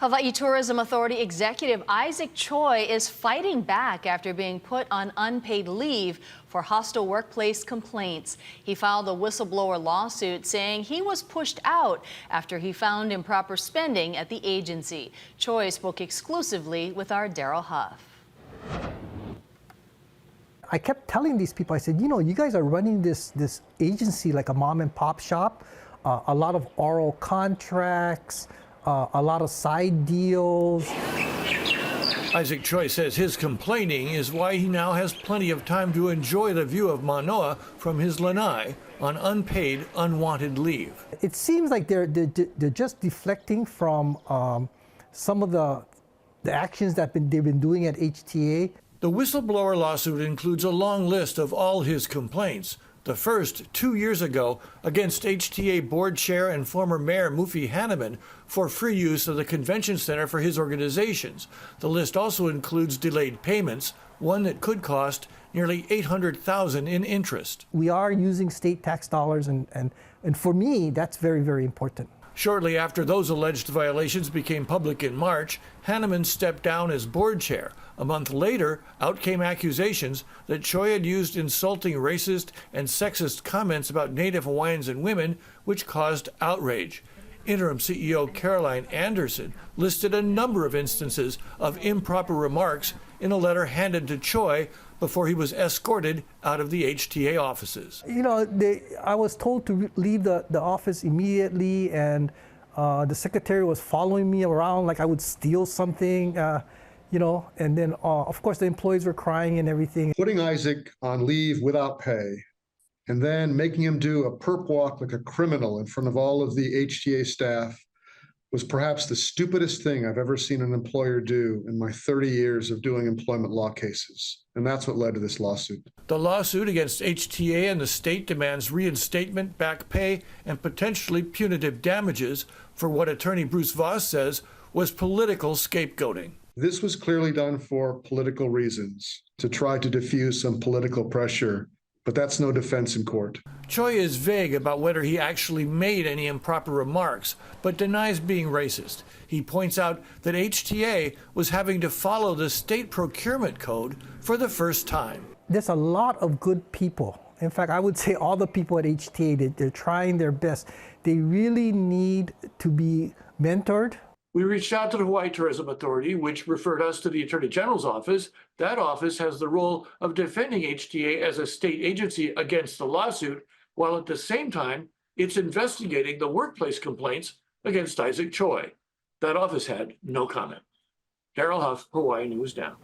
Hawaii Tourism Authority Executive Isaac Choy is fighting back after being put on unpaid leave for hostile workplace complaints. He filed a whistleblower lawsuit saying he was pushed out after he found improper spending at the agency. Choy spoke exclusively with our Daryl Huff. I kept telling these people, I said, you know, you guys are running this agency like a mom and pop shop, a lot of oral contracts, a lot of side deals. Isaac Choy says his complaining is why he now has plenty of time to enjoy the view of Manoa from his lanai on unpaid, unwanted leave. It seems like they're just deflecting from some of the actions that they've been doing at HTA. The whistleblower lawsuit includes a long list of all his complaints. The first, 2 years ago, against HTA board chair and former mayor Mufi Hanneman for free use of the convention center for his organizations. The list also includes delayed payments, one that could cost nearly $800,000 in interest. We are using state tax dollars, and for me, that's very, very important. Shortly after those alleged violations became public in March, Hanneman stepped down as board chair. A month later, out came accusations that Choy had used insulting racist and sexist comments about Native Hawaiians and women, which caused outrage. Interim CEO Caroline Anderson listed a number of instances of improper remarks in a letter handed to Choy before he was escorted out of the HTA offices. You know, I was told to leave the office immediately, and the secretary was following me around like I would steal something, you know, and then of course the employees were crying and everything. Putting Isaac on leave without pay and then making him do a perp walk like a criminal in front of all of the HTA staff was perhaps the stupidest thing I've ever seen an employer do in my 30 years of doing employment law cases. And that's what led to this lawsuit. The lawsuit against HTA and the state demands reinstatement, back pay, and potentially punitive damages for what attorney Bruce Voss says was political scapegoating. This was clearly done for political reasons, to try to diffuse some political pressure, but that's no defense in court. Choy is vague about whether he actually made any improper remarks, but denies being racist. He points out that HTA was having to follow the state procurement code for the first time. There's a lot of good people. In fact, I would say all the people at HTA, they're trying their best. They really need to be mentored. We reached out to the Hawaii Tourism Authority, which referred us to the Attorney General's office. That office has the role of defending HTA as a state agency against the lawsuit, while at the same time, it's investigating the workplace complaints against Isaac Choy. That office had no comment. Daryl Huff, Hawaii News Now.